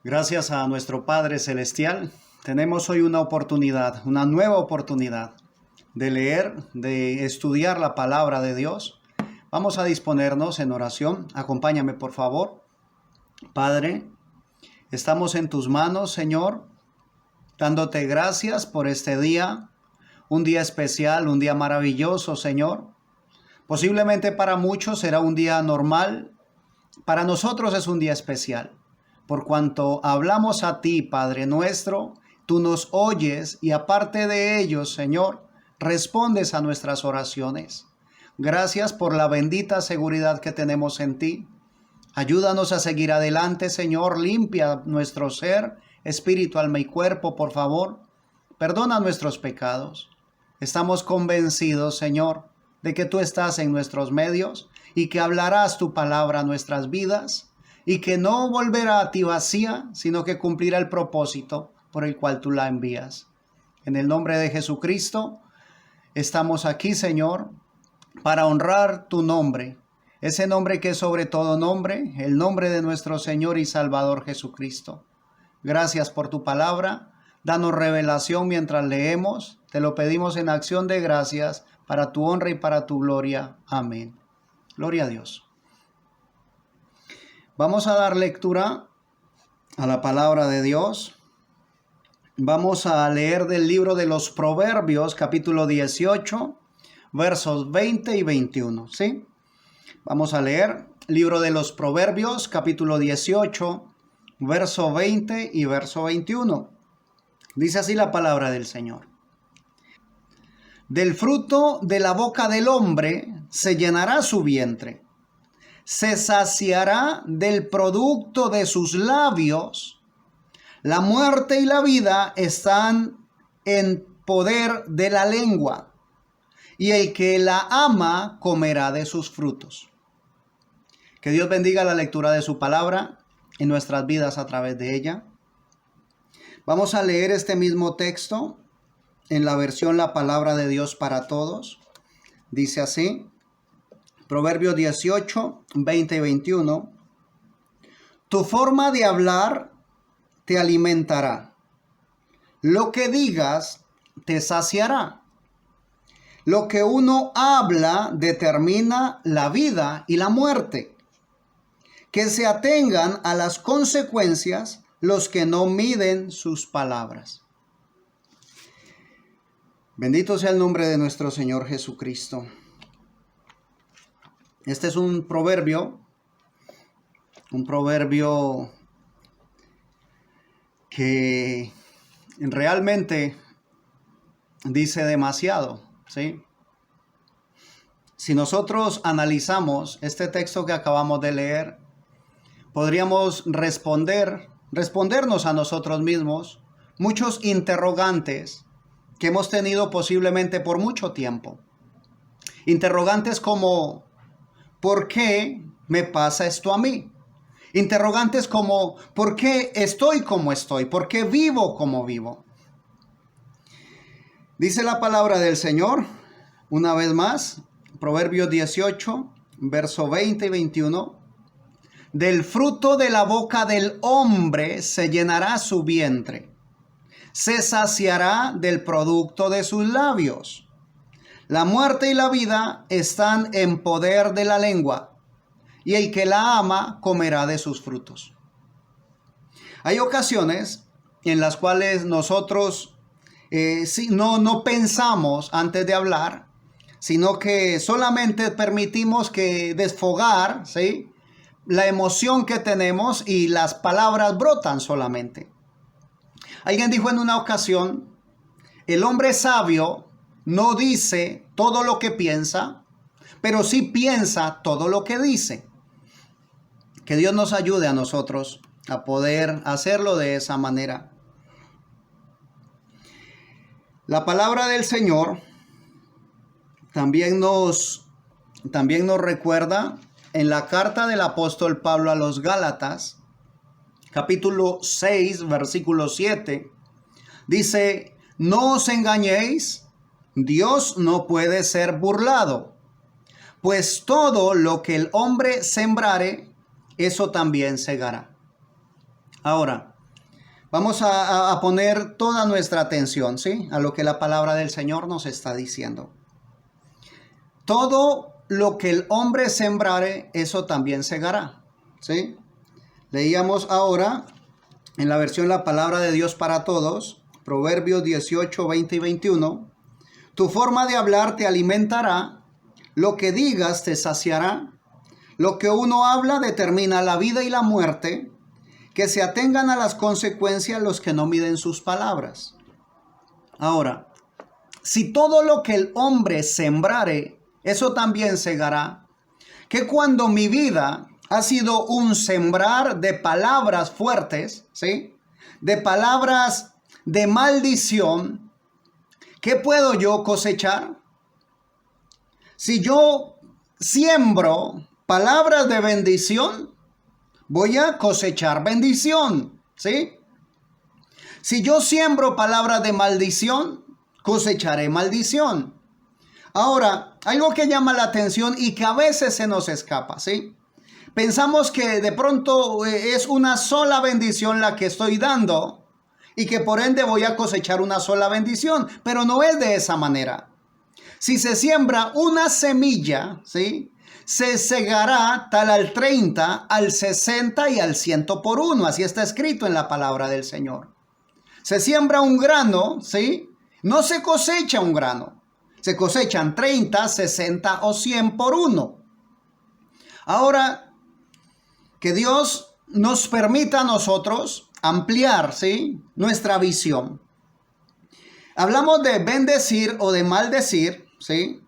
Gracias a nuestro Padre Celestial, tenemos hoy una oportunidad, una nueva oportunidad de leer, de estudiar la palabra de Dios. Vamos a disponernos en oración. Acompáñame, por favor. Padre, estamos en tus manos, Señor, dándote gracias por este día, un día especial, un día maravilloso, Señor. Posiblemente para muchos será un día normal, para nosotros es un día especial. Por cuanto hablamos a ti, Padre nuestro, tú nos oyes y aparte de ello, Señor, respondes a nuestras oraciones. Gracias por la bendita seguridad que tenemos en ti. Ayúdanos a seguir adelante, Señor. Limpia nuestro ser, espíritu, alma y cuerpo, por favor. Perdona nuestros pecados. Estamos convencidos, Señor, de que tú estás en nuestros medios y que hablarás tu palabra a nuestras vidas y que no volverá a ti vacía, sino que cumplirá el propósito por el cual tú la envías. En el nombre de Jesucristo, estamos aquí, Señor, para honrar tu nombre, ese nombre que es sobre todo nombre, el nombre de nuestro Señor y Salvador Jesucristo. Gracias por tu palabra, danos revelación mientras leemos, te lo pedimos en acción de gracias, para tu honra y para tu gloria. Amén. Gloria a Dios. Vamos a dar lectura a la palabra de Dios. Vamos a leer del libro de los Proverbios, capítulo 18, versos 20 y 21, ¿sí? Vamos a leer libro de los Proverbios, capítulo 18, verso 20 y verso 21. Dice así la palabra del Señor. Del fruto de la boca del hombre se llenará su vientre. Se saciará del producto de sus labios. La muerte y la vida están en poder de la lengua, y el que la ama comerá de sus frutos. Que Dios bendiga la lectura de su palabra en nuestras vidas a través de ella. Vamos a leer este mismo texto en la versión La Palabra de Dios para Todos. Dice así, Proverbios 18, 20 y 21. Tu forma de hablar te alimentará. Lo que digas te saciará. Lo que uno habla determina la vida y la muerte. Que se atengan a las consecuencias los que no miden sus palabras. Bendito sea el nombre de nuestro Señor Jesucristo. Este es un proverbio que realmente dice demasiado, ¿sí? Si nosotros analizamos este texto que acabamos de leer, podríamos respondernos a nosotros mismos muchos interrogantes que hemos tenido posiblemente por mucho tiempo. Interrogantes como, ¿por qué me pasa esto a mí? Interrogantes como, ¿por qué estoy como estoy? ¿Por qué vivo como vivo? Dice la palabra del Señor, una vez más, Proverbios 18, verso 20 y 21. Del fruto de la boca del hombre se llenará su vientre. Se saciará del producto de sus labios. La muerte y la vida están en poder de la lengua, y el que la ama comerá de sus frutos. Hay ocasiones en las cuales nosotros no pensamos antes de hablar, sino que solamente permitimos que desfogar, ¿sí?, la emoción que tenemos y las palabras brotan solamente. Alguien dijo en una ocasión, el hombre sabio no dice todo lo que piensa, pero sí piensa todo lo que dice. Que Dios nos ayude a nosotros a poder hacerlo de esa manera. La palabra del Señor también nos recuerda en la carta del apóstol Pablo a los Gálatas, capítulo 6, versículo 7, dice, no os engañéis, Dios no puede ser burlado, pues todo lo que el hombre sembrare, eso también segará. Ahora, Vamos a poner toda nuestra atención, ¿sí? A lo que la palabra del Señor nos está diciendo. Todo lo que el hombre sembrare, eso también segará, ¿sí? Leíamos ahora en la versión La Palabra de Dios para Todos, Proverbios 18, 20 y 21. Tu forma de hablar te alimentará, lo que digas te saciará. Lo que uno habla determina la vida y la muerte, que se atengan a las consecuencias los que no miden sus palabras. Ahora, si todo lo que el hombre sembrare, eso también segará, que cuando mi vida ha sido un sembrar de palabras fuertes, ¿sí? De palabras de maldición, ¿qué puedo yo cosechar? Si yo siembro palabras de bendición, voy a cosechar bendición, ¿sí? Si yo siembro palabras de maldición, cosecharé maldición. Ahora, algo que llama la atención y que a veces se nos escapa, ¿sí? Pensamos que de pronto es una sola bendición la que estoy dando y que por ende voy a cosechar una sola bendición, pero no es de esa manera. Si se siembra una semilla, ¿sí? Se segará tal al 30, al 60 y al 100 por uno. Así está escrito en la palabra del Señor. Se siembra un grano, ¿sí? No se cosecha un grano. Se cosechan 30, 60 o 100 por uno. Ahora, que Dios nos permita a nosotros ampliar, ¿sí? Nuestra visión. Hablamos de bendecir o de maldecir, ¿sí?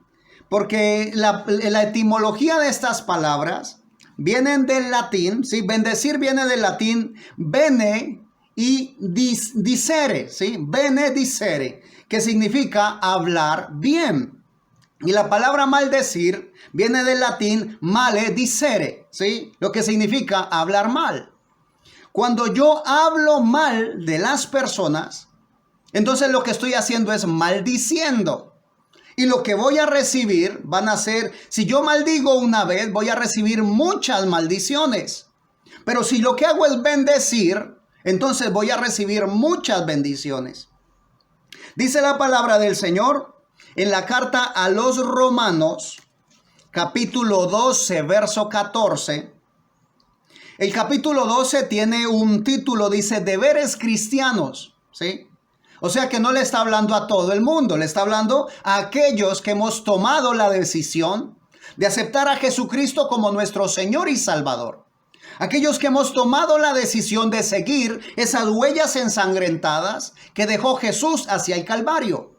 Porque la etimología de estas palabras vienen del latín, ¿sí? Bendecir viene del latín bene y dicere, ¿sí? Bene dicere, que significa hablar bien. Y la palabra maldecir viene del latín male dicere, ¿sí? Lo que significa hablar mal. Cuando yo hablo mal de las personas, entonces lo que estoy haciendo es maldiciendo. Y lo que voy a recibir van a ser, si yo maldigo una vez, voy a recibir muchas maldiciones. Pero si lo que hago es bendecir, entonces voy a recibir muchas bendiciones. Dice la palabra del Señor en la carta a los Romanos, capítulo 12, verso 14. El capítulo 12 tiene un título, dice, deberes cristianos, ¿sí? O sea que no le está hablando a todo el mundo, le está hablando a aquellos que hemos tomado la decisión de aceptar a Jesucristo como nuestro Señor y Salvador. Aquellos que hemos tomado la decisión de seguir esas huellas ensangrentadas que dejó Jesús hacia el Calvario.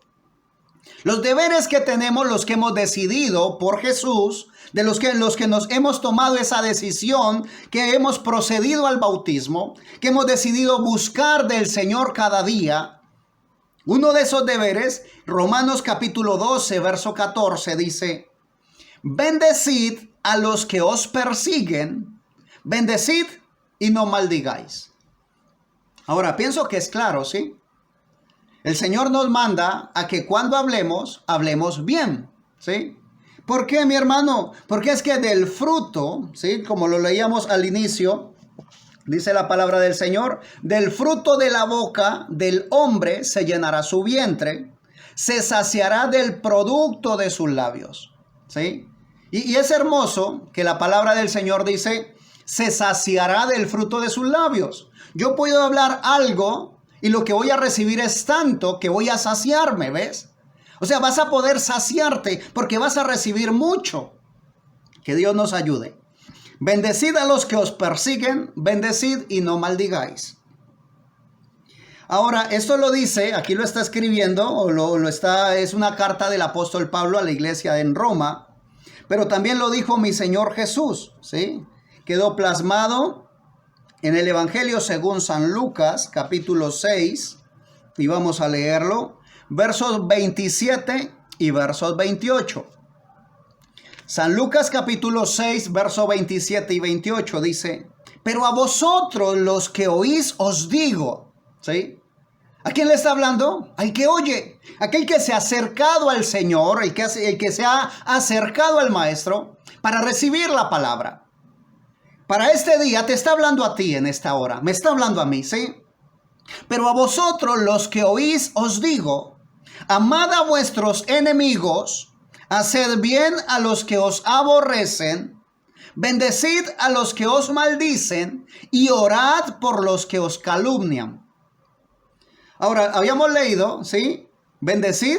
Los deberes que tenemos, los que hemos decidido por Jesús, de los que nos hemos tomado esa decisión, que hemos procedido al bautismo, que hemos decidido buscar del Señor cada día. Uno de esos deberes, Romanos capítulo 12, verso 14, dice, bendecid a los que os persiguen, bendecid y no maldigáis. Ahora, pienso que es claro, ¿sí? El Señor nos manda a que cuando hablemos, hablemos bien, ¿sí? ¿Por qué, mi hermano? Porque es que del fruto, ¿sí? Como lo leíamos al inicio, dice la palabra del Señor, del fruto de la boca del hombre se llenará su vientre, se saciará del producto de sus labios, ¿sí? Y es hermoso que la palabra del Señor dice, se saciará del fruto de sus labios. Yo puedo hablar algo y lo que voy a recibir es tanto que voy a saciarme, ¿ves? O sea, vas a poder saciarte porque vas a recibir mucho. Que Dios nos ayude. Bendecid a los que os persiguen, bendecid y no maldigáis. Ahora, esto lo dice, aquí lo está escribiendo, o es una carta del apóstol Pablo a la iglesia en Roma, pero también lo dijo mi Señor Jesús, ¿sí? Quedó plasmado en el Evangelio según San Lucas, capítulo 6, y vamos a leerlo, versos 27 y versos 28. San Lucas capítulo 6, versos 27 y 28 dice, pero a vosotros los que oís os digo, ¿sí? ¿A quién le está hablando? Al que oye, aquel que se ha acercado al Señor, el que se ha acercado al Maestro para recibir la palabra. Para este día te está hablando a ti en esta hora, me está hablando a mí, ¿sí? Pero a vosotros los que oís os digo, amad a vuestros enemigos, haced bien a los que os aborrecen, bendecid a los que os maldicen y orad por los que os calumnian. Ahora, habíamos leído, ¿sí? Bendecid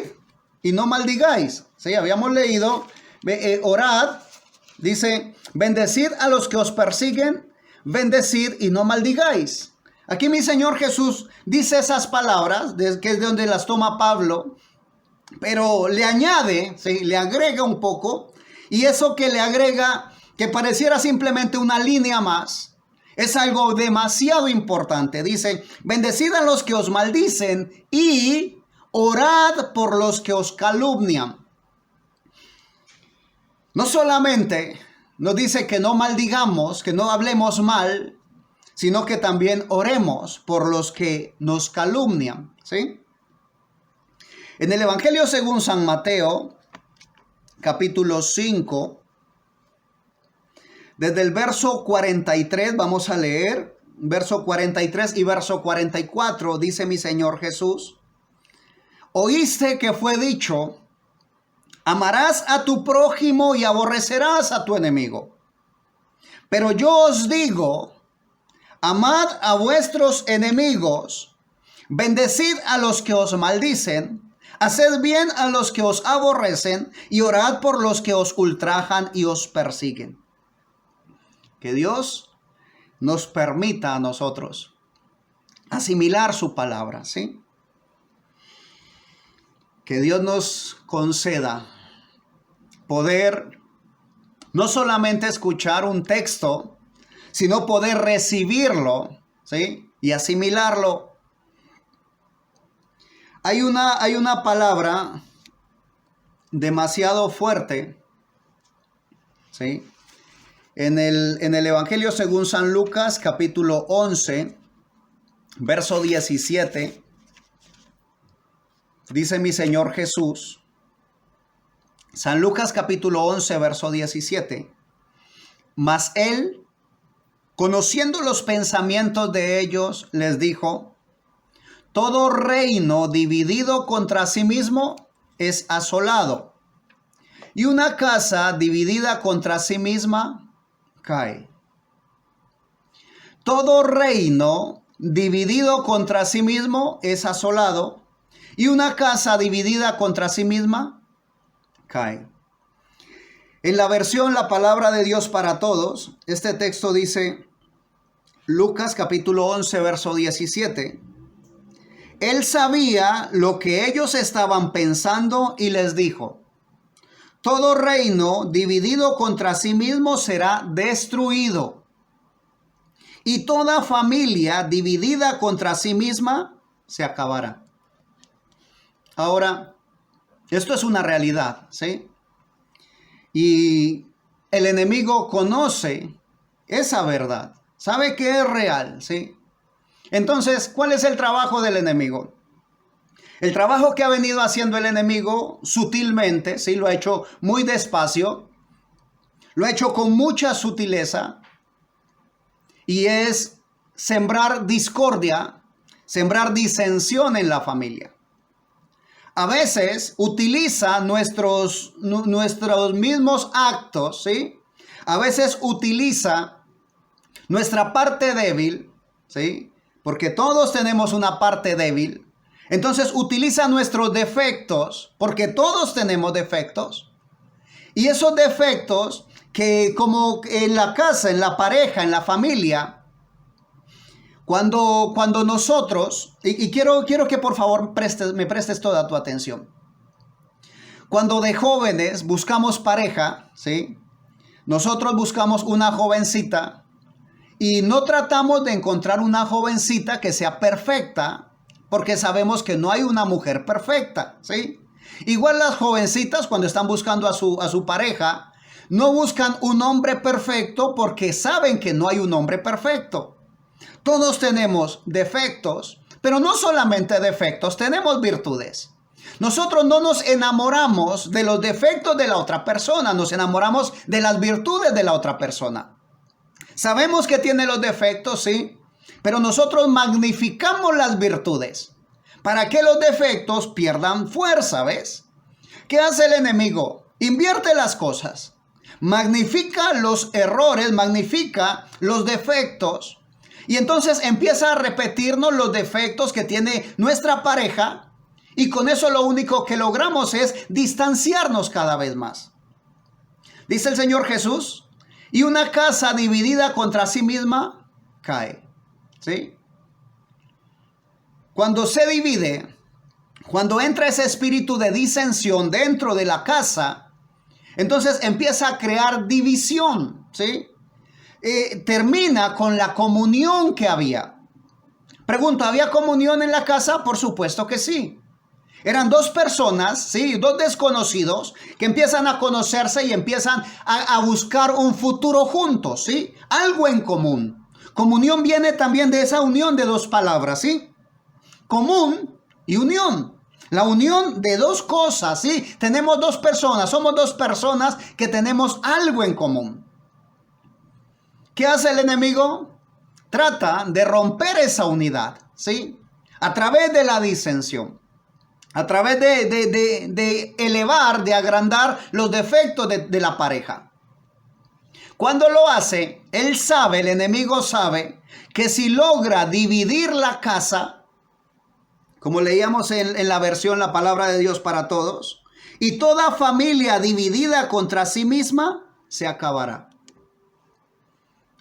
y no maldigáis. ¿Sí? Habíamos leído, orad, dice, bendecid a los que os persiguen, bendecid y no maldigáis. Aquí mi Señor Jesús dice esas palabras, que es de donde las toma Pablo, pero le añade, ¿sí? Le agrega un poco, y eso que le agrega, que pareciera simplemente una línea más, es algo demasiado importante. Dice, bendecid a los que os maldicen y orad por los que os calumnian. No solamente nos dice que no maldigamos, que no hablemos mal, sino que también oremos por los que nos calumnian, ¿sí? En el Evangelio según San Mateo, capítulo 5, desde el verso 43 vamos a leer, verso 43 y verso 44, dice mi Señor Jesús, oíste que fue dicho, amarás a tu prójimo y aborrecerás a tu enemigo. Pero yo os digo, amad a vuestros enemigos, bendecid a los que os maldicen, haced bien a los que os aborrecen y orad por los que os ultrajan y os persiguen. Que Dios nos permita a nosotros asimilar su palabra, ¿sí? Que Dios nos conceda poder no solamente escuchar un texto, sino poder recibirlo, ¿sí? Y asimilarlo. Hay una palabra demasiado fuerte, ¿sí? En el Evangelio según San Lucas, capítulo 11, verso 17, dice mi Señor Jesús, San Lucas capítulo 11, verso 17, mas él, conociendo los pensamientos de ellos, les dijo, todo reino dividido contra sí mismo es asolado, y una casa dividida contra sí misma cae. Todo reino dividido contra sí mismo es asolado, y una casa dividida contra sí misma cae. En la versión La Palabra de Dios para Todos, este texto dice, Lucas capítulo 11, verso 17, él sabía lo que ellos estaban pensando y les dijo, todo reino dividido contra sí mismo será destruido, y toda familia dividida contra sí misma se acabará. Ahora, esto es una realidad, ¿sí? Y el enemigo conoce esa verdad, sabe que es real, ¿sí? Entonces, ¿cuál es el trabajo del enemigo? El trabajo que ha venido haciendo el enemigo sutilmente, ¿sí? Lo ha hecho muy despacio, lo ha hecho con mucha sutileza, y es sembrar discordia, sembrar disensión en la familia. A veces utiliza nuestros mismos actos, ¿sí? A veces utiliza nuestra parte débil, ¿sí? Porque todos tenemos una parte débil. Entonces utiliza nuestros defectos, porque todos tenemos defectos. Y esos defectos que como en la casa, en la pareja, en la familia, cuando nosotros, y quiero que por favor me prestes toda tu atención. Cuando de jóvenes buscamos pareja, ¿sí? Nosotros buscamos una jovencita y no tratamos de encontrar una jovencita que sea perfecta, porque sabemos que no hay una mujer perfecta, ¿sí? Igual las jovencitas cuando están buscando a su pareja, no buscan un hombre perfecto porque saben que no hay un hombre perfecto. Todos tenemos defectos, pero no solamente defectos, tenemos virtudes. Nosotros no nos enamoramos de los defectos de la otra persona, nos enamoramos de las virtudes de la otra persona. Sabemos que tiene los defectos, sí, Pero nosotros magnificamos las virtudes para que los defectos pierdan fuerza, ¿ves? ¿Qué hace el enemigo? Invierte las cosas. Magnifica los errores, magnifica los defectos. Y entonces empieza a repetirnos los defectos que tiene nuestra pareja. Y con eso lo único que logramos es distanciarnos cada vez más. Dice el Señor Jesús, y una casa dividida contra sí misma cae. ¿Sí? Cuando se divide, cuando entra ese espíritu de disensión dentro de la casa, entonces empieza a crear división, ¿sí? Termina con la comunión que había. Pregunto, ¿había comunión en la casa? Por supuesto que sí. Eran dos personas, ¿sí? Dos desconocidos que empiezan a conocerse y empiezan a buscar un futuro juntos, ¿sí? Algo en común. Comunión viene también de esa unión de dos palabras, ¿sí? Común y unión. La unión de dos cosas, ¿sí? Tenemos dos personas, somos dos personas que tenemos algo en común. ¿Qué hace el enemigo? Trata de romper esa unidad, ¿sí? A través de la disensión. A través de elevar, de agrandar los defectos de la pareja. Cuando lo hace, él sabe, el enemigo sabe, que si logra dividir la casa, como leíamos en la versión La Palabra de Dios para Todos, y toda familia dividida contra sí misma, se acabará.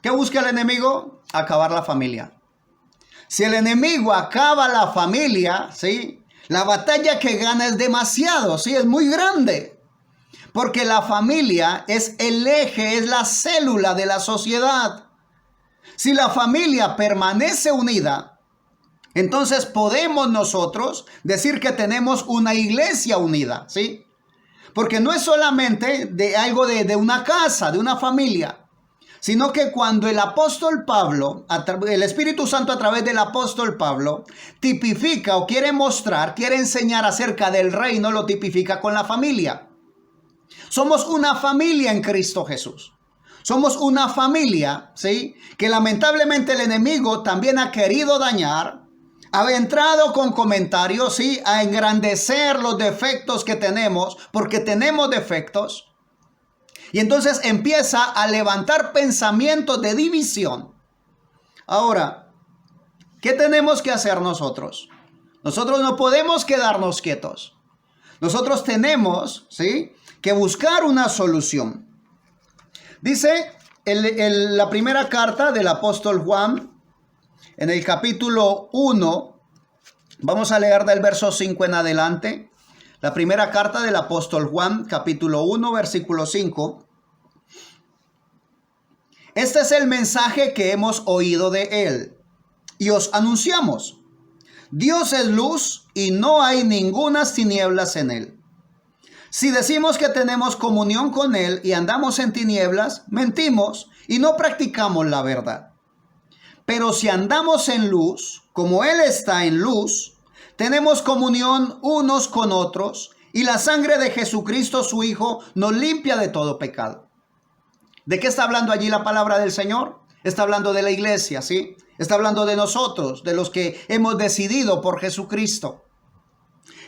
¿Qué busca el enemigo? Acabar la familia. Si el enemigo acaba la familia, ¿sí? La batalla que gana es demasiado, ¿sí? Es muy grande. Porque la familia es el eje, es la célula de la sociedad. Si la familia permanece unida, entonces podemos nosotros decir que tenemos una iglesia unida, ¿sí? Porque no es solamente de algo de una casa, de una familia, sino que cuando el apóstol Pablo, el Espíritu Santo a través del apóstol Pablo, tipifica o quiere mostrar, quiere enseñar acerca del reino, lo tipifica con la familia. Somos una familia en Cristo Jesús. Somos una familia, ¿sí? Que lamentablemente el enemigo también ha querido dañar. Ha entrado con comentarios, ¿sí? A engrandecer los defectos que tenemos, porque tenemos defectos. Y entonces empieza a levantar pensamientos de división. Ahora, ¿qué tenemos que hacer nosotros? Nosotros no podemos quedarnos quietos. Nosotros tenemos, ¿sí?, que buscar una solución. Dice la primera carta del apóstol Juan, en el capítulo 1, vamos a leer del verso 5 en adelante. La primera carta del apóstol Juan, capítulo 1, versículo 5. Este es el mensaje que hemos oído de él y os anunciamos. Dios es luz y no hay ningunas tinieblas en él. Si decimos que tenemos comunión con él y andamos en tinieblas, mentimos y no practicamos la verdad. Pero si andamos en luz, como él está en luz, tenemos comunión unos con otros y la sangre de Jesucristo su Hijo nos limpia de todo pecado. ¿De qué está hablando allí la palabra del Señor? Está hablando de la iglesia, ¿sí? Está hablando de nosotros, de los que hemos decidido por Jesucristo.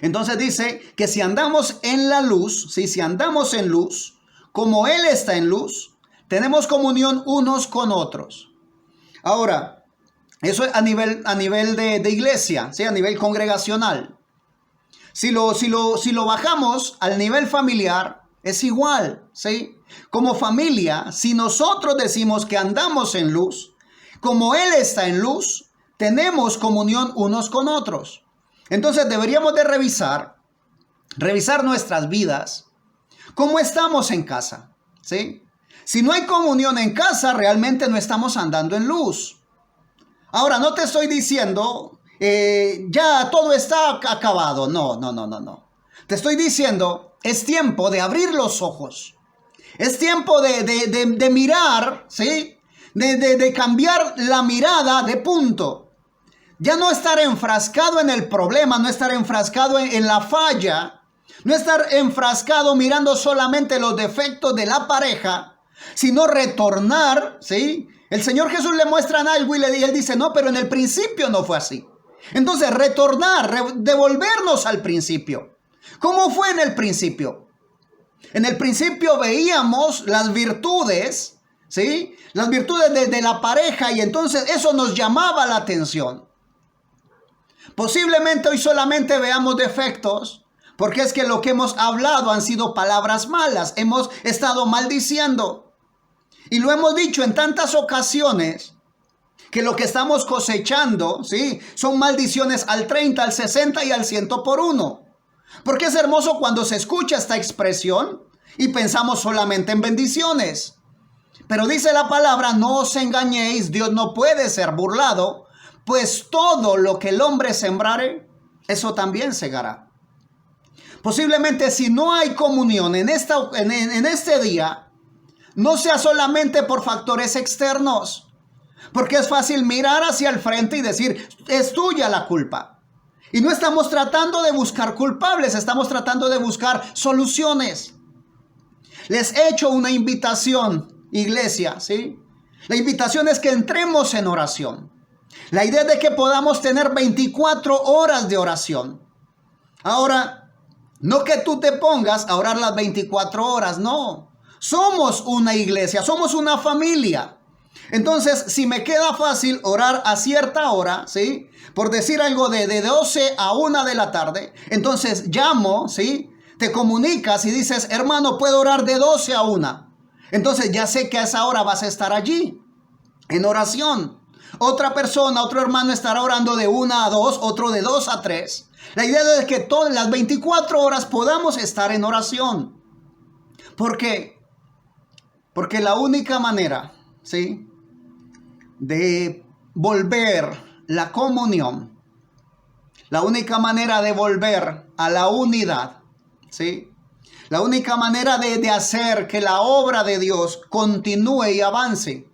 Entonces dice que si andamos en la luz, ¿sí? Si andamos en luz, como Él está en luz, tenemos comunión unos con otros. Ahora, eso es a nivel de iglesia, ¿sí? A nivel congregacional. Si lo bajamos al nivel familiar, es igual, ¿sí? Como familia, si nosotros decimos que andamos en luz, como Él está en luz, tenemos comunión unos con otros. Entonces deberíamos de revisar nuestras vidas, cómo estamos en casa, ¿sí? Si no hay comunión en casa, realmente no estamos andando en luz. Ahora, no te estoy diciendo, ya todo está acabado. No. Te estoy diciendo, es tiempo de abrir los ojos. Es tiempo de mirar, ¿sí? De cambiar la mirada de punto. Ya no estar enfrascado en el problema, no estar enfrascado en la falla, no estar enfrascado mirando solamente los defectos de la pareja, sino retornar, ¿sí? El Señor Jesús le muestra algo y él dice, no, pero en el principio no fue así. Entonces, devolvernos al principio. ¿Cómo fue en el principio? En el principio veíamos las virtudes, ¿sí? Las virtudes de la pareja, y entonces eso nos llamaba la atención. Posiblemente hoy solamente veamos defectos, porque es que lo que hemos hablado han sido palabras malas. Hemos estado maldiciendo. Y lo hemos dicho en tantas ocasiones, que lo que estamos cosechando, ¿sí?, son maldiciones al 30, al 60 y al 100 por uno. Porque es hermoso cuando se escucha esta expresión y pensamos solamente en bendiciones. Pero dice la palabra, no os engañéis, Dios no puede ser burlado, pues todo lo que el hombre sembrare, eso también segará. Posiblemente si no hay comunión en este día, no sea solamente por factores externos, porque es fácil mirar hacia el frente y decir, es tuya la culpa. Y no estamos tratando de buscar culpables, estamos tratando de buscar soluciones. Les he hecho una invitación, iglesia, ¿sí? La invitación es que entremos en oración. La idea es de que podamos tener 24 horas de oración. Ahora, no que tú te pongas a orar las 24 horas, no. Somos una iglesia, somos una familia. Entonces, si me queda fácil orar a cierta hora, ¿sí?, por decir algo de 12 a 1 de la tarde, entonces llamo, ¿sí?, te comunicas y dices, hermano, puedo orar de 12 a 1. Entonces ya sé que a esa hora vas a estar allí, en oración. Otra persona, otro hermano estará orando de 1 a 2, otro de 2 a 3. La idea es que todas las 24 horas podamos estar en oración. ¿Por qué? Porque la única manera, ¿sí?, de volver la comunión, la única manera de volver a la unidad, ¿sí?, la única manera de hacer que la obra de Dios continúe y avance,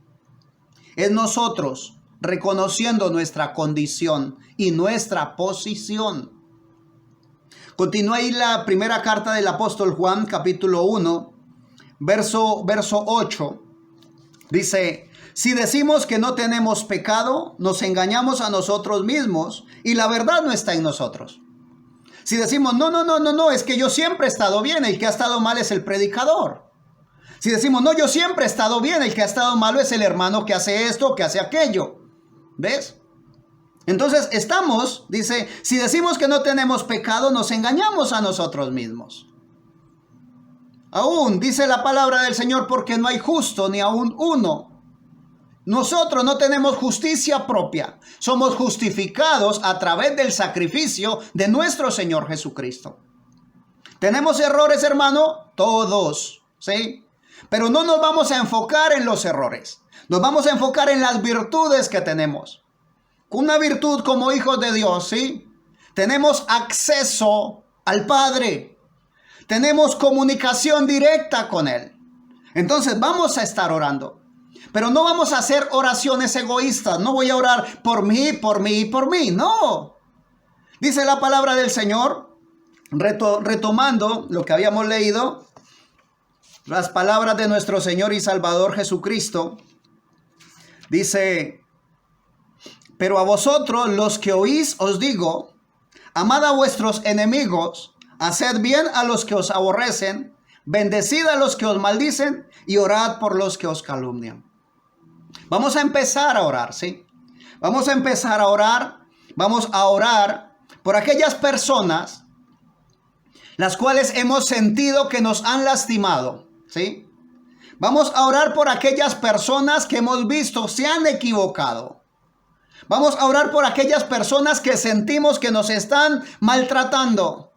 es nosotros reconociendo nuestra condición y nuestra posición. Continúa ahí la primera carta del apóstol Juan, capítulo 1, verso 8. Dice, si decimos que no tenemos pecado, nos engañamos a nosotros mismos y la verdad no está en nosotros. Si decimos, no, es que yo siempre he estado bien, el que ha estado mal es el predicador. Si decimos, no, yo siempre he estado bien, el que ha estado malo es el hermano que hace esto, que hace aquello. ¿Ves? Entonces dice, si decimos que no tenemos pecado, nos engañamos a nosotros mismos. Aún dice la palabra del Señor, porque no hay justo ni aún uno. Nosotros no tenemos justicia propia. Somos justificados a través del sacrificio de nuestro Señor Jesucristo. ¿Tenemos errores, hermano? Todos, ¿sí? Pero no nos vamos a enfocar en los errores. Nos vamos a enfocar en las virtudes que tenemos. Una virtud como hijos de Dios, ¿sí? Tenemos acceso al Padre. Tenemos comunicación directa con Él. Entonces vamos a estar orando. Pero no vamos a hacer oraciones egoístas. No voy a orar por mí, por mí y por mí. No. Dice la palabra del Señor, retomando lo que habíamos leído, las palabras de nuestro Señor y Salvador Jesucristo. Dice, pero a vosotros los que oís os digo, amad a vuestros enemigos, haced bien a los que os aborrecen, bendecid a los que os maldicen y orad por los que os calumnian. Vamos a empezar a orar, ¿sí? Vamos a empezar a orar. Vamos a orar por aquellas personas las cuales hemos sentido que nos han lastimado, ¿sí? Vamos a orar por aquellas personas que hemos visto se han equivocado. Vamos a orar por aquellas personas que sentimos que nos están maltratando.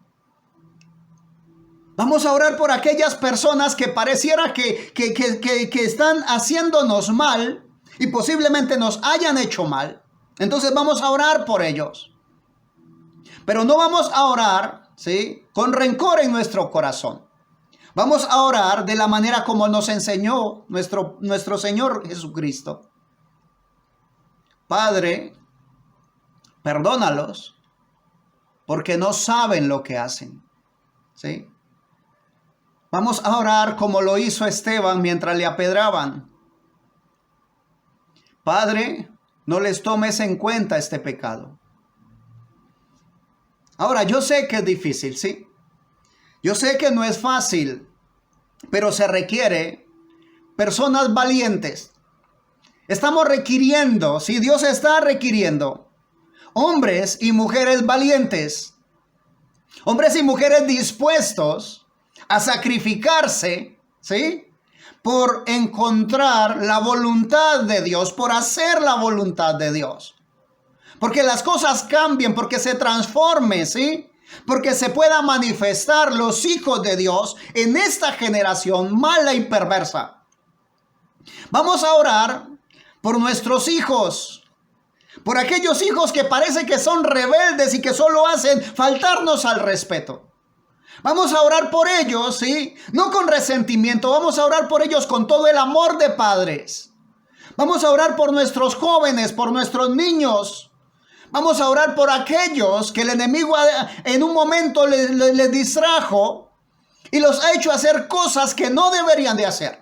Vamos a orar por aquellas personas que pareciera que están haciéndonos mal y posiblemente nos hayan hecho mal. Entonces vamos a orar por ellos. Pero no vamos a orar, ¿sí?, con rencor en nuestro corazón. Vamos a orar de la manera como nos enseñó nuestro Señor Jesucristo. Padre, perdónalos porque no saben lo que hacen, ¿sí? Vamos a orar como lo hizo Esteban mientras le apedraban. Padre, no les tomes en cuenta este pecado. Ahora, yo sé que es difícil, ¿sí? Yo sé que no es fácil, pero se requiere personas valientes. Estamos requiriendo, ¿sí? Dios está requiriendo hombres y mujeres valientes. Hombres y mujeres dispuestos a sacrificarse, ¿sí? Por encontrar la voluntad de Dios, por hacer la voluntad de Dios. Porque las cosas cambien, porque se transforme, ¿sí? Porque se pueda manifestar los hijos de Dios en esta generación mala y perversa. Vamos a orar por nuestros hijos, por aquellos hijos que parece que son rebeldes y que solo hacen faltarnos al respeto. Vamos a orar por ellos, ¿sí? No con resentimiento, vamos a orar por ellos con todo el amor de padres. Vamos a orar por nuestros jóvenes, por nuestros niños. Vamos a orar por aquellos que el enemigo en un momento les distrajo y los ha hecho hacer cosas que no deberían de hacer.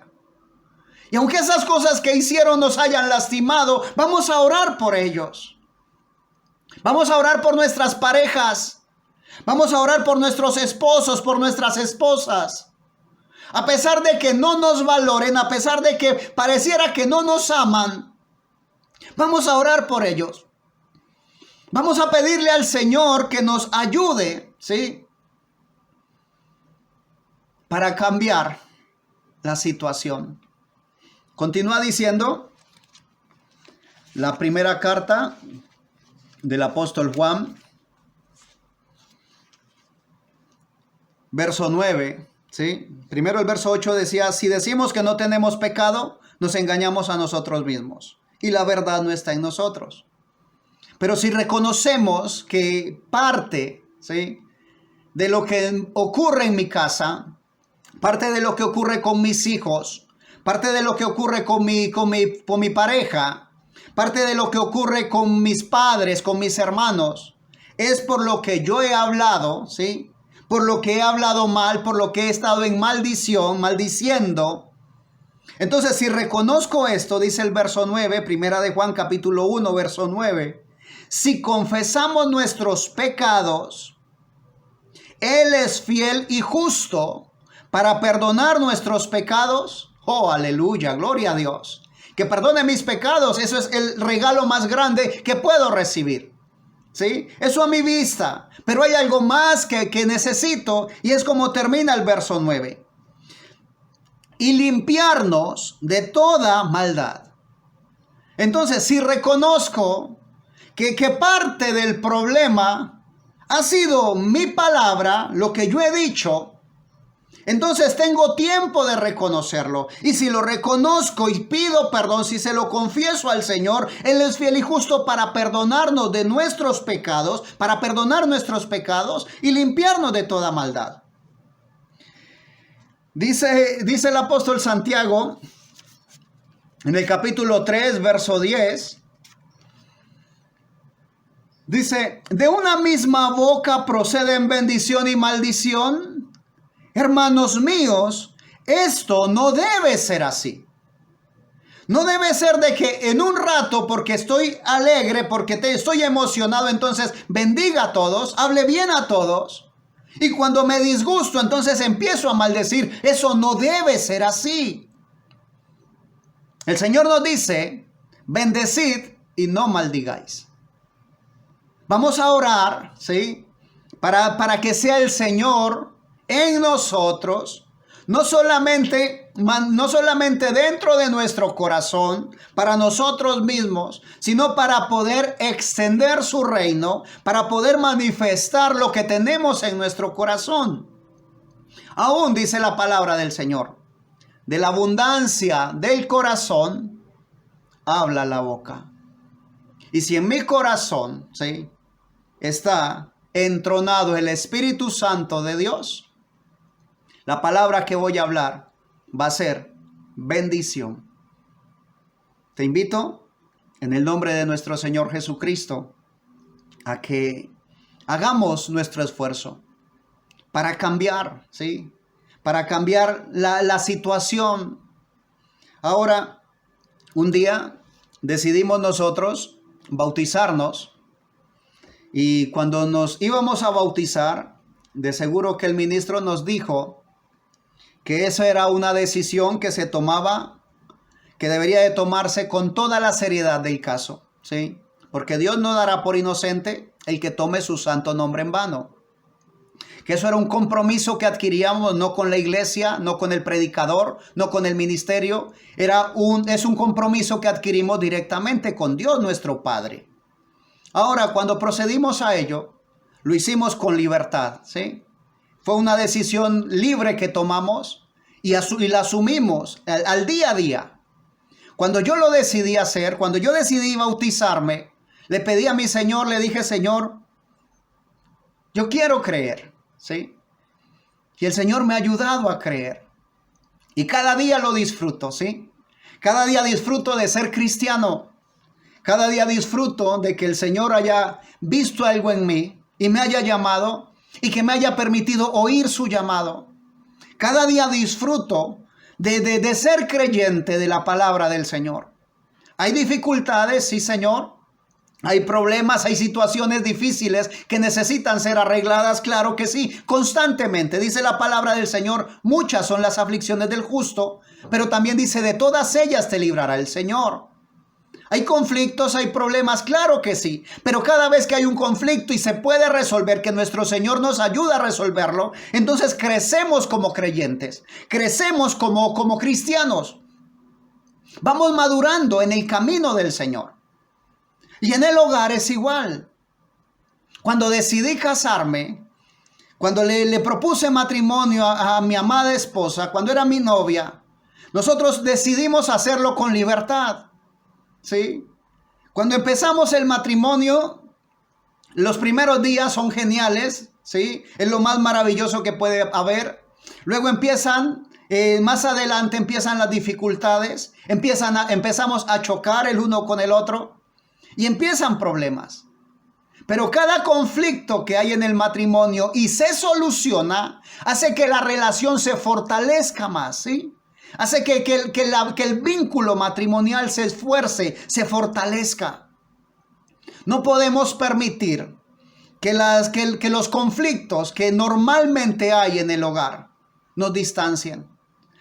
Y aunque esas cosas que hicieron nos hayan lastimado, vamos a orar por ellos. Vamos a orar por nuestras parejas. Vamos a orar por nuestros esposos, por nuestras esposas. A pesar de que no nos valoren, a pesar de que pareciera que no nos aman, vamos a orar por ellos. Vamos a pedirle al Señor que nos ayude, ¿sí? Para cambiar la situación. Continúa diciendo la primera carta del apóstol Juan, verso 9, ¿sí? Primero el verso 8 decía, si decimos que no tenemos pecado, nos engañamos a nosotros mismos y la verdad no está en nosotros. Pero si reconocemos que parte, ¿sí?, de lo que ocurre en mi casa, parte de lo que ocurre con mis hijos, parte de lo que ocurre con mi pareja, parte de lo que ocurre con mis padres, con mis hermanos, es por lo que yo he hablado, ¿sí?, por lo que he hablado mal, por lo que he estado en maldición, maldiciendo. Entonces, si reconozco esto, dice el verso 9, primera de Juan capítulo 1, verso 9, si confesamos nuestros pecados, Él es fiel y justo para perdonar nuestros pecados. Oh, aleluya, gloria a Dios. Que perdone mis pecados, eso es el regalo más grande que puedo recibir. ¿Sí? Eso a mi vista. Pero hay algo más que necesito y es como termina el verso 9. Y limpiarnos de toda maldad. Entonces, si reconozco que parte del problema ha sido mi palabra, lo que yo he dicho, entonces tengo tiempo de reconocerlo. Y si lo reconozco y pido perdón, si se lo confieso al Señor, Él es fiel y justo para perdonarnos de nuestros pecados, para perdonar nuestros pecados y limpiarnos de toda maldad. Dice el apóstol Santiago en el capítulo 3, verso 10. Dice, ¿de una misma boca proceden bendición y maldición? Hermanos míos, esto no debe ser así. No debe ser de que en un rato, porque estoy alegre, porque estoy emocionado, entonces bendiga a todos, hable bien a todos. Y cuando me disgusto, entonces empiezo a maldecir. Eso no debe ser así. El Señor nos dice, bendecid y no maldigáis. Vamos a orar, ¿sí?, para que sea el Señor en nosotros, no solamente dentro de nuestro corazón, para nosotros mismos, sino para poder extender su reino, para poder manifestar lo que tenemos en nuestro corazón. Aún dice la palabra del Señor, de la abundancia del corazón, habla la boca. Y si en mi corazón, ¿sí?, está entronado el Espíritu Santo de Dios, la palabra que voy a hablar va a ser bendición. Te invito en el nombre de nuestro Señor Jesucristo a que hagamos nuestro esfuerzo para cambiar, ¿sí?, para cambiar la situación. Ahora, un día decidimos nosotros bautizarnos. Y cuando nos íbamos a bautizar, de seguro que el ministro nos dijo que esa era una decisión que se tomaba, que debería de tomarse con toda la seriedad del caso, ¿sí? Porque Dios no dará por inocente el que tome su santo nombre en vano. Que eso era un compromiso que adquiríamos no con la iglesia, no con el predicador, no con el ministerio. Es un compromiso que adquirimos directamente con Dios nuestro Padre. Ahora, cuando procedimos a ello, lo hicimos con libertad, ¿sí? Fue una decisión libre que tomamos y la asumimos al día a día. Cuando yo lo decidí hacer, cuando yo decidí bautizarme, le pedí a mi Señor, le dije, Señor, yo quiero creer, ¿sí? Y el Señor me ha ayudado a creer. Y cada día lo disfruto, ¿sí? Cada día disfruto de ser cristiano. Cada día disfruto de que el Señor haya visto algo en mí y me haya llamado y que me haya permitido oír su llamado. Cada día disfruto de ser creyente de la palabra del Señor. Hay dificultades, sí, Señor. Hay problemas, hay situaciones difíciles que necesitan ser arregladas, claro que sí, constantemente. Dice la palabra del Señor, muchas son las aflicciones del justo, pero también dice, de todas ellas te librará el Señor. ¿Hay conflictos, hay problemas? Claro que sí, pero cada vez que hay un conflicto y se puede resolver, que nuestro Señor nos ayuda a resolverlo, entonces crecemos como creyentes, crecemos como cristianos. Vamos madurando en el camino del Señor. Y en el hogar es igual. Cuando decidí casarme, cuando le propuse matrimonio a mi amada esposa, cuando era mi novia, nosotros decidimos hacerlo con libertad. ¿Sí? Cuando empezamos el matrimonio, los primeros días son geniales, ¿sí? Es lo más maravilloso que puede haber. Luego más adelante empiezan las dificultades, empezamos a chocar el uno con el otro y empiezan problemas. Pero cada conflicto que hay en el matrimonio y se soluciona, hace que la relación se fortalezca más, ¿sí? Hace que el vínculo matrimonial se esfuerce, se fortalezca. No podemos permitir que los conflictos que normalmente hay en el hogar nos distancien.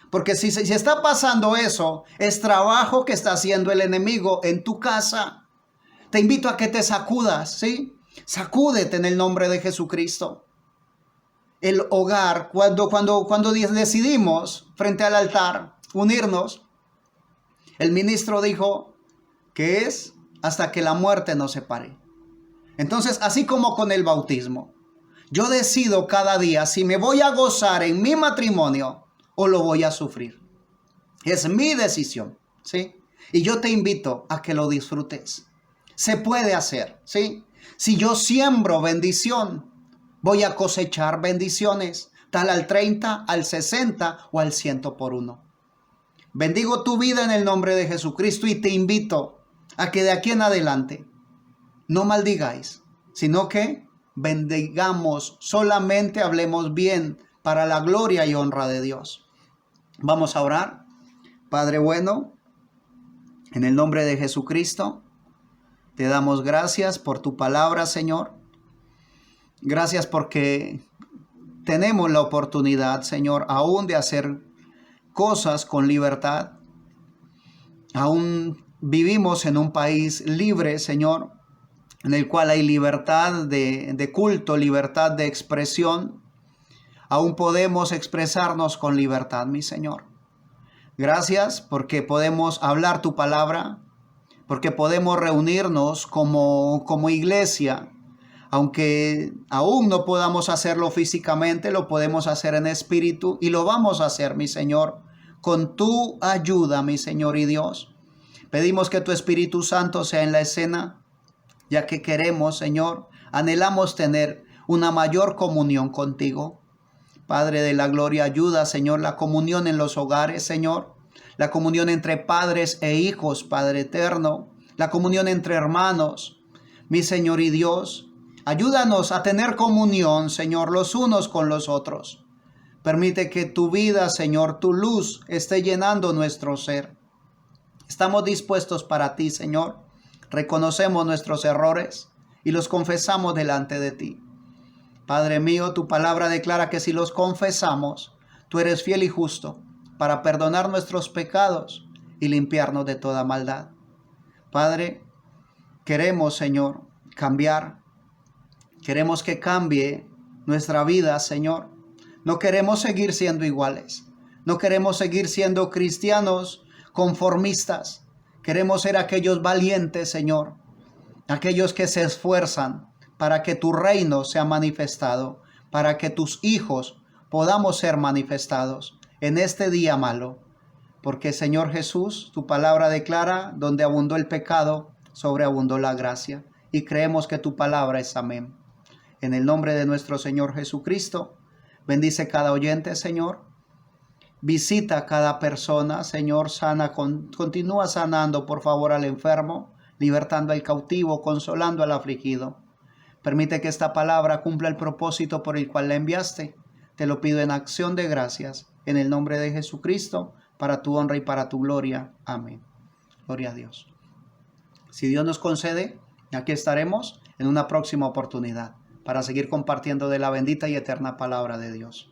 Porque si está pasando eso, es trabajo que está haciendo el enemigo en tu casa. Te invito a que te sacudas, ¿sí? Sacúdete en el nombre de Jesucristo. El hogar, cuando decidimos frente al altar unirnos, el ministro dijo que es hasta que la muerte nos separe. Entonces, así como con el bautismo, yo decido cada día si me voy a gozar en mi matrimonio o lo voy a sufrir. Es mi decisión, ¿sí? Y yo te invito a que lo disfrutes. Se puede hacer, ¿sí? Si yo siembro bendición, voy a cosechar bendiciones, tal al 30, al 60 o al 100 por uno. Bendigo tu vida en el nombre de Jesucristo y te invito a que de aquí en adelante no maldigáis, sino que bendigamos, solamente hablemos bien para la gloria y honra de Dios. Vamos a orar. Padre bueno, en el nombre de Jesucristo, te damos gracias por tu palabra, Señor. Gracias porque tenemos la oportunidad, Señor, aún de hacer cosas con libertad. Aún vivimos en un país libre, Señor, en el cual hay libertad de culto, libertad de expresión. Aún podemos expresarnos con libertad, mi Señor. Gracias porque podemos hablar tu palabra, porque podemos reunirnos como iglesia. Aunque aún no podamos hacerlo físicamente, lo podemos hacer en espíritu y lo vamos a hacer, mi Señor, con tu ayuda, mi Señor y Dios. Pedimos que tu Espíritu Santo sea en la escena, ya que queremos, Señor, anhelamos tener una mayor comunión contigo. Padre de la gloria, ayuda, Señor, la comunión en los hogares, Señor, la comunión entre padres e hijos, Padre eterno, la comunión entre hermanos, mi Señor y Dios. Ayúdanos a tener comunión, Señor, los unos con los otros. Permite que tu vida, Señor, tu luz esté llenando nuestro ser. Estamos dispuestos para ti, Señor. Reconocemos nuestros errores y los confesamos delante de ti. Padre mío, tu palabra declara que si los confesamos, tú eres fiel y justo para perdonar nuestros pecados y limpiarnos de toda maldad. Padre, queremos, Señor, cambiar. Queremos que cambie nuestra vida, Señor. No queremos seguir siendo iguales. No queremos seguir siendo cristianos conformistas. Queremos ser aquellos valientes, Señor. Aquellos que se esfuerzan para que tu reino sea manifestado, para que tus hijos podamos ser manifestados en este día malo. Porque, Señor Jesús, tu palabra declara, donde abundó el pecado, sobreabundó la gracia. Y creemos que tu palabra es amén. En el nombre de nuestro Señor Jesucristo, bendice cada oyente, Señor. Visita a cada persona, Señor, continúa sanando, por favor, al enfermo, libertando al cautivo, consolando al afligido. Permite que esta palabra cumpla el propósito por el cual la enviaste. Te lo pido en acción de gracias, en el nombre de Jesucristo, para tu honra y para tu gloria. Amén. Gloria a Dios. Si Dios nos concede, aquí estaremos en una próxima oportunidad para seguir compartiendo de la bendita y eterna palabra de Dios.